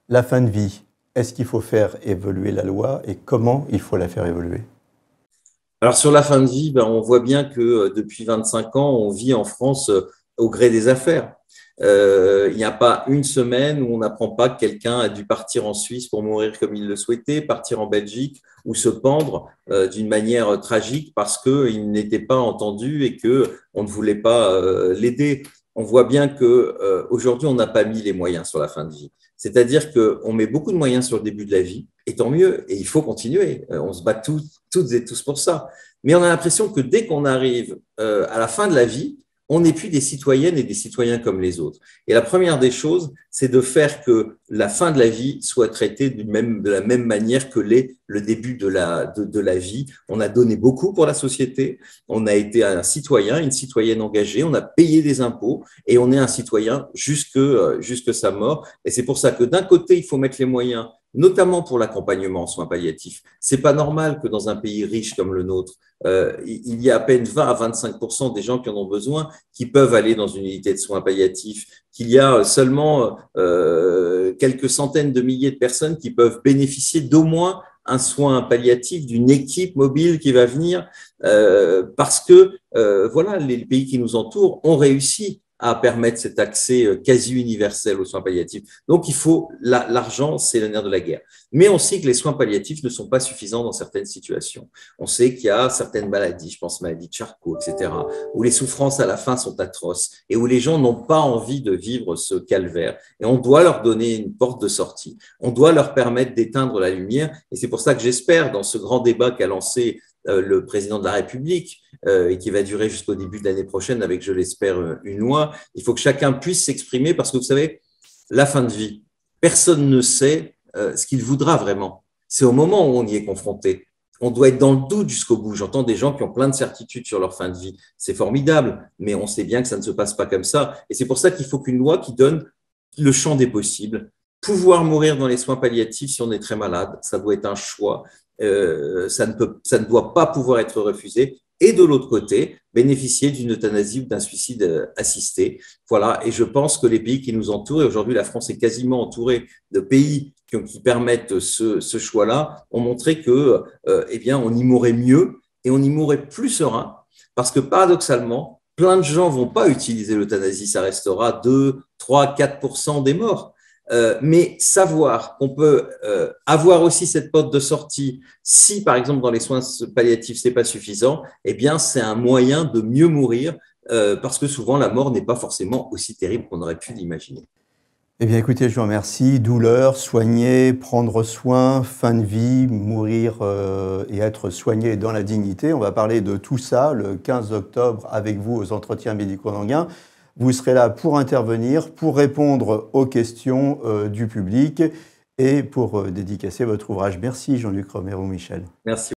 La fin de vie, est-ce qu'il faut faire évoluer la loi et comment il faut la faire évoluer? Alors sur la fin de vie, on voit bien que depuis 25 ans, on vit en France au gré des affaires. Il n'y a pas une semaine où on n'apprend pas que quelqu'un a dû partir en Suisse pour mourir comme il le souhaitait, partir en Belgique ou se pendre d'une manière tragique parce qu'il n'était pas entendu et que on ne voulait pas l'aider. On voit bien que aujourd'hui, on n'a pas mis les moyens sur la fin de vie. C'est-à-dire qu'on met beaucoup de moyens sur le début de la vie, et tant mieux, et il faut continuer. On se bat toutes et tous pour ça. Mais on a l'impression que dès qu'on arrive à la fin de la vie, on n'est plus des citoyennes et des citoyens comme les autres. Et la première des choses, c'est de faire que la fin de la vie soit traitée de la même manière que le début de la vie. On a donné beaucoup pour la société, on a été un citoyen, une citoyenne engagée, on a payé des impôts et on est un citoyen jusque sa mort. Et c'est pour ça que d'un côté, il faut mettre les moyens notamment pour l'accompagnement en soins palliatifs. C'est pas normal que dans un pays riche comme le nôtre, il y a à peine 20 à 25% des gens qui en ont besoin qui peuvent aller dans une unité de soins palliatifs, qu'il y a seulement quelques centaines de milliers de personnes qui peuvent bénéficier d'au moins un soin palliatif d'une équipe mobile qui va venir parce que voilà, les pays qui nous entourent ont réussi à permettre cet accès quasi universel aux soins palliatifs. Donc, il faut l'argent, c'est le nerf de la guerre. Mais on sait que les soins palliatifs ne sont pas suffisants dans certaines situations. On sait qu'il y a certaines maladies, je pense maladie de Charcot, etc., où les souffrances à la fin sont atroces et où les gens n'ont pas envie de vivre ce calvaire. Et on doit leur donner une porte de sortie. On doit leur permettre d'éteindre la lumière. Et c'est pour ça que j'espère, dans ce grand débat qu'a lancé le président de la République et qui va durer jusqu'au début de l'année prochaine avec, je l'espère, une loi. Il faut que chacun puisse s'exprimer parce que vous savez, la fin de vie, personne ne sait ce qu'il voudra vraiment. C'est au moment où on y est confronté. On doit être dans le doute jusqu'au bout. J'entends des gens qui ont plein de certitudes sur leur fin de vie. C'est formidable, mais on sait bien que ça ne se passe pas comme ça. Et c'est pour ça qu'il faut qu'une loi qui donne le champ des possibles. Pouvoir mourir dans les soins palliatifs si on est très malade, ça doit être un choix. Ça ne doit pas pouvoir être refusé. Et de l'autre côté, bénéficier d'une euthanasie ou d'un suicide assisté. Voilà. Et je pense que les pays qui nous entourent, et aujourd'hui la France est quasiment entourée de pays qui permettent ce choix-là, ont montré que, eh bien, on y mourrait mieux et on y mourrait plus serein, parce que paradoxalement, plein de gens vont pas utiliser l'euthanasie, ça restera 2, 3, 4% des morts. Mais savoir qu'on peut avoir aussi cette porte de sortie, si par exemple dans les soins palliatifs c'est pas suffisant, eh bien c'est un moyen de mieux mourir parce que souvent la mort n'est pas forcément aussi terrible qu'on aurait pu l'imaginer. Eh bien, écoutez, je vous remercie. Douleur, soigner, prendre soin, fin de vie, mourir et être soigné dans la dignité. On va parler de tout ça le 15 octobre avec vous aux entretiens médico-languins. Vous serez là pour intervenir, pour répondre aux questions du public et pour dédicacer votre ouvrage. Merci Jean-Luc Romero-Michel. Merci.